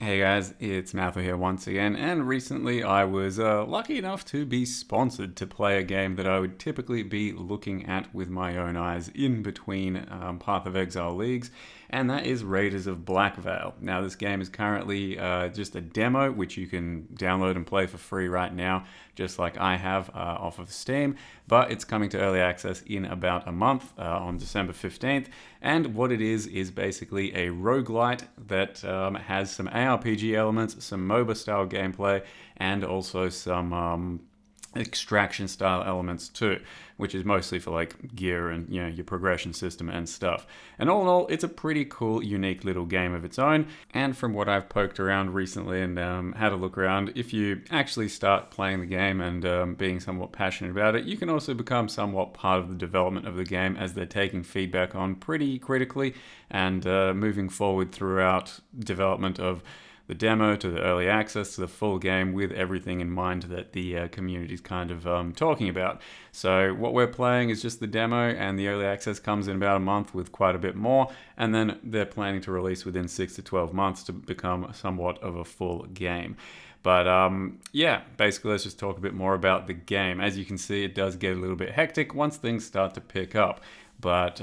Hey guys, it's Matthew here once again, and recently I was lucky enough to be sponsored to play a game that I would typically be looking at with my own eyes in between Path of Exile leagues, and that is Raiders of Blackveil. Now, this game is currently just a demo, which you can download and play for free right now, just like I have off of Steam, but it's coming to early access in about a month on December 15th, and what it is basically a roguelite that has some ARPG elements, some MOBA style gameplay, and also some extraction style elements too, which is mostly for like gear and your progression system and stuff. And all in all, it's a pretty cool, unique little game of its own. And from what I've poked around recently and had a look around, if you actually start playing the game and being somewhat passionate about it, you can also become somewhat part of the development of the game, as they're taking feedback on pretty critically and moving forward throughout development of the demo to the early access to the full game, with everything in mind that the community's kind of talking about. So what we're playing is just the demo, and the early access comes in about a month with quite a bit more, and then they're planning to release within 6 to 12 months to become somewhat of a full game. But yeah, basically let's just talk a bit more about the game. As you can see, it does get a little bit hectic once things start to pick up, but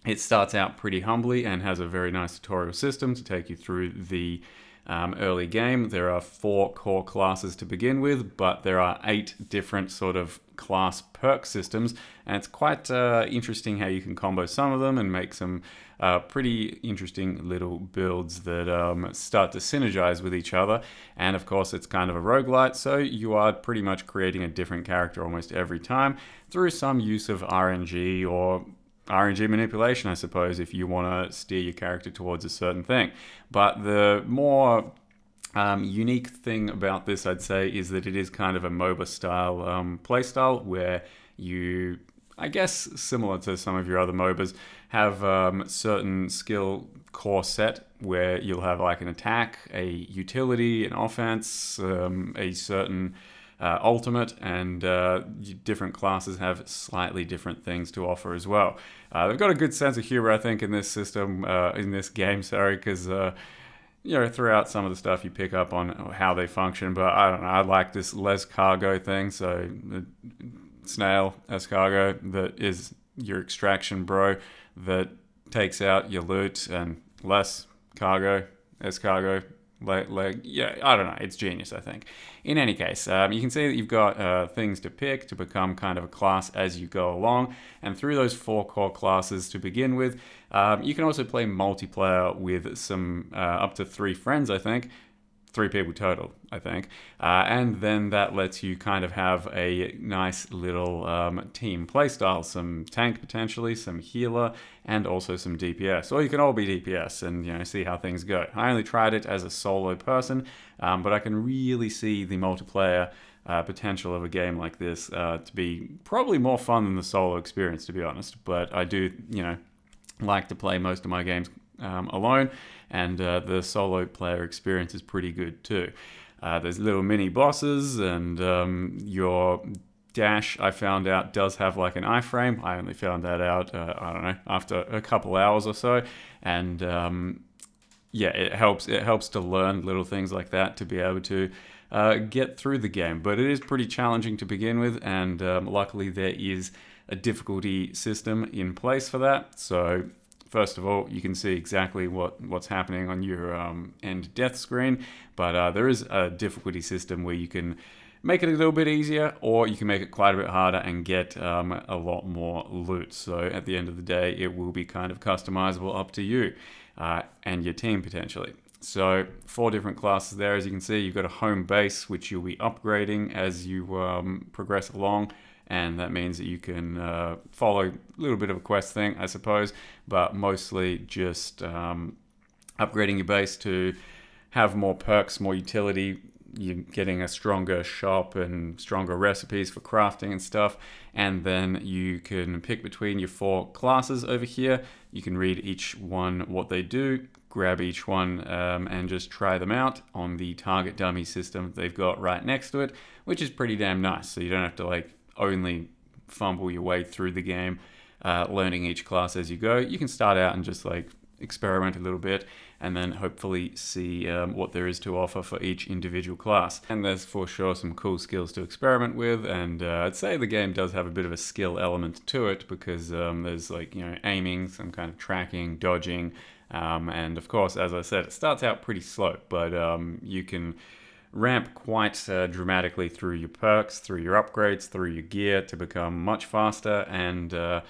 it starts out pretty humbly and has a very nice tutorial system to take you through the early game. There are 4 core classes to begin with, but there are 8 different sort of class perk systems, and it's quite interesting how you can combo some of them and make some pretty interesting little builds that start to synergize with each other. And of course, it's kind of a roguelite, so you are pretty much creating a different character almost every time through some use of RNG or RNG manipulation, I suppose, if you want to steer your character towards a certain thing. But the more unique thing about this, I'd say, is that it is kind of a MOBA style play style, where you, I guess, similar to some of your other MOBAs, have certain skill core set where you'll have like an attack, a utility, an offense, a certain ultimate, and different classes have slightly different things to offer as well. They've got a good sense of humor, I think, in this system, in this game, sorry, because throughout some of the stuff you pick up on how they function. But I don't know, I like this les cargo thing, so the snail escargot, that is your extraction bro that takes out your loot, and less cargo, escargot, yeah, I don't know. It's genius, I think. In any case, you can see that you've got things to pick to become kind of a class as you go along. And through those 4 core classes to begin with, you can also play multiplayer with some up to 3 friends, I think. 3 people total, I think. And then that lets you kind of have a nice little team playstyle. Some tank potentially, some healer, and also some DPS. Or you can all be DPS and see how things go. I only tried it as a solo person, but I can really see the multiplayer potential of a game like this to be probably more fun than the solo experience, to be honest. But I do, like to play most of my games alone, and the solo player experience is pretty good too. There's little mini bosses, and your dash, I found out, does have like an iframe. I only found that out, I don't know, after a couple hours or so, and yeah, it helps to learn little things like that to be able to get through the game. But it is pretty challenging to begin with, and luckily there is a difficulty system in place for that. So first of all, you can see exactly what's happening on your end death screen, but there is a difficulty system where you can make it a little bit easier, or you can make it quite a bit harder and get a lot more loot. So at the end of the day, it will be kind of customizable up to you and your team potentially. So 4 different classes there. As you can see, you've got a home base, which you'll be upgrading as you progress along. And that means that you can follow a little bit of a quest thing, I suppose, but mostly just upgrading your base to have more perks, more utility. You're getting a stronger shop and stronger recipes for crafting and stuff. And then you can pick between your 4 classes over here. You can read each one what they do, grab each one and just try them out on the target dummy system they've got right next to it, which is pretty damn nice. So you don't have to only fumble your way through the game, learning each class as you go. You can start out and just experiment a little bit, and then hopefully see what there is to offer for each individual class. And there's for sure some cool skills to experiment with, and I'd say the game does have a bit of a skill element to it, because there's like, aiming, some kind of tracking, dodging, and of course, as I said, it starts out pretty slow, but you can ramp quite dramatically through your perks, through your upgrades, through your gear to become much faster, and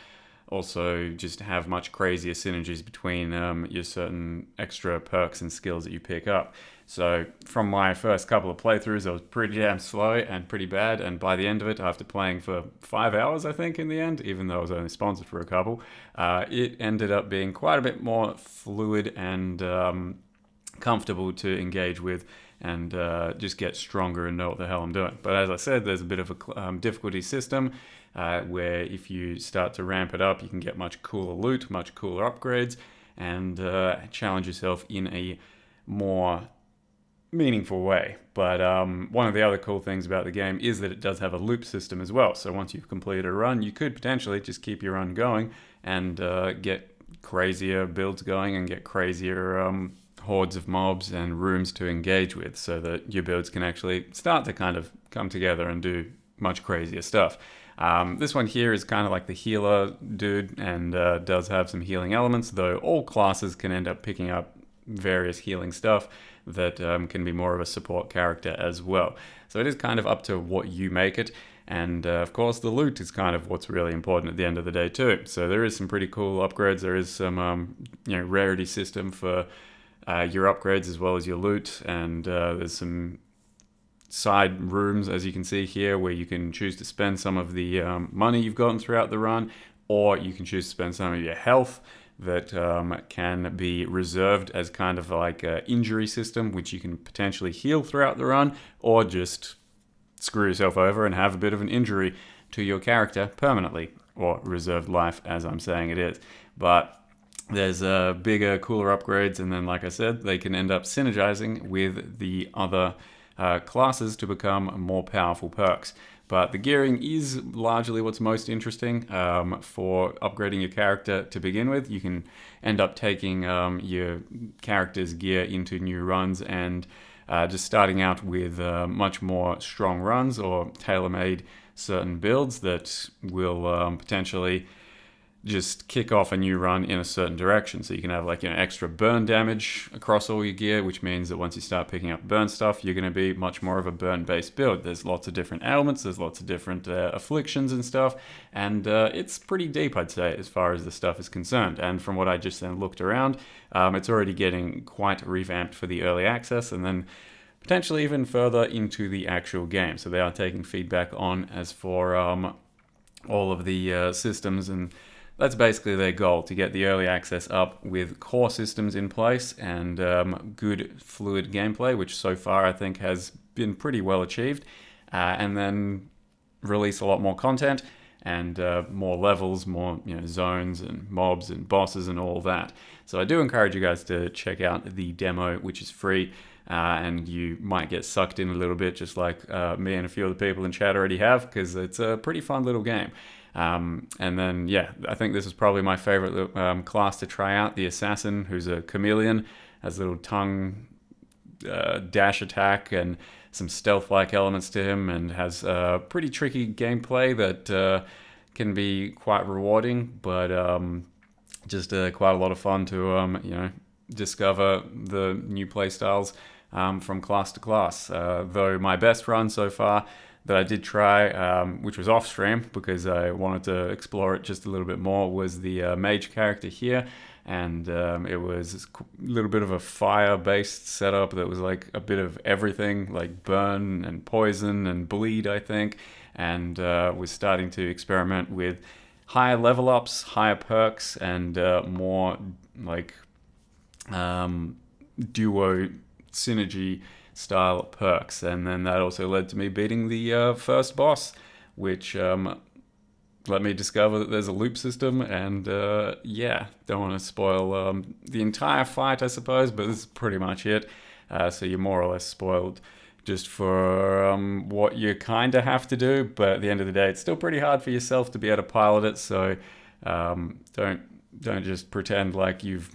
also just have much crazier synergies between your certain extra perks and skills that you pick up. So from my first couple of playthroughs, I was pretty damn slow and pretty bad, and by the end of it, after playing for 5 hours, I think, in the end, even though I was only sponsored for a couple, it ended up being quite a bit more fluid and comfortable to engage with, and just get stronger and know what the hell I'm doing. But as I said, there's a bit of a difficulty system where if you start to ramp it up, you can get much cooler loot, much cooler upgrades, and challenge yourself in a more meaningful way. But one of the other cool things about the game is that it does have a loop system as well. So once you've completed a run, you could potentially just keep your run going and get crazier builds going and get crazier hordes of mobs and rooms to engage with, so that your builds can actually start to kind of come together and do much crazier stuff. This one here is kind of like the healer dude, and does have some healing elements, though all classes can end up picking up various healing stuff that can be more of a support character as well. So it is kind of up to what you make it. And of course, the loot is kind of what's really important at the end of the day too. So there is some pretty cool upgrades. There is some rarity system for your upgrades as well as your loot, and there's some side rooms, as you can see here, where you can choose to spend some of the money you've gotten throughout the run, or you can choose to spend some of your health that can be reserved as kind of like an injury system, which you can potentially heal throughout the run, or just screw yourself over and have a bit of an injury to your character permanently, or reserved life, as I'm saying it is. But there's bigger, cooler upgrades, and then, like I said, they can end up synergizing with the other classes to become more powerful perks. But the gearing is largely what's most interesting for upgrading your character to begin with. You can end up taking your character's gear into new runs and just starting out with much more strong runs, or tailor-made certain builds that will potentially just kick off a new run in a certain direction. So you can have like extra burn damage across all your gear, which means that once you start picking up burn stuff, you're going to be much more of a burn-based build. There's lots of different ailments, there's lots of different afflictions and stuff, and it's pretty deep, I'd say, as far as the stuff is concerned. And from what I just then looked around, it's already getting quite revamped for the early access, and then potentially even further into the actual game. So they are taking feedback on as for all of the systems, and that's basically their goal, to get the early access up with core systems in place and good fluid gameplay, which so far I think has been pretty well achieved, and then release a lot more content and more levels, more zones and mobs and bosses and all that. So I do encourage you guys to check out the demo, which is free, and you might get sucked in a little bit, just like me and a few other people in chat already have, because it's a pretty fun little game. And then, I think this is probably my favorite class to try out, the Assassin, who's a chameleon, has a little tongue dash attack and some stealth-like elements to him, and has pretty tricky gameplay that can be quite rewarding, but just quite a lot of fun to discover the new playstyles from class to class. Though my best run so far that I did try, which was off stream because I wanted to explore it just a little bit more, was the mage character here. And it was a little bit of a fire-based setup that was like a bit of everything, like burn and poison and bleed, I think. And was starting to experiment with higher level ups, higher perks, and more like duo synergy style perks. And then that also led to me beating the first boss, which let me discover that there's a loop system, and don't want to spoil the entire fight, I suppose, but this is pretty much it. So you're more or less spoiled just for what you kind of have to do, but at the end of the day, it's still pretty hard for yourself to be able to pilot it, so don't just pretend like you've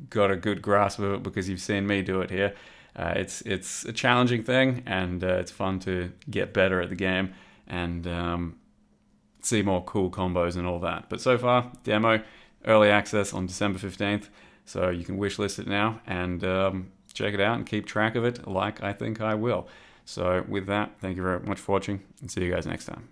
got a good grasp of it because you've seen me do it here. It's a challenging thing, and it's fun to get better at the game and see more cool combos and all that. But so far, demo, early access on December 15th, so you can wishlist it now and check it out and keep track of it like I think I will. So with that, thank you very much for watching, and see you guys next time.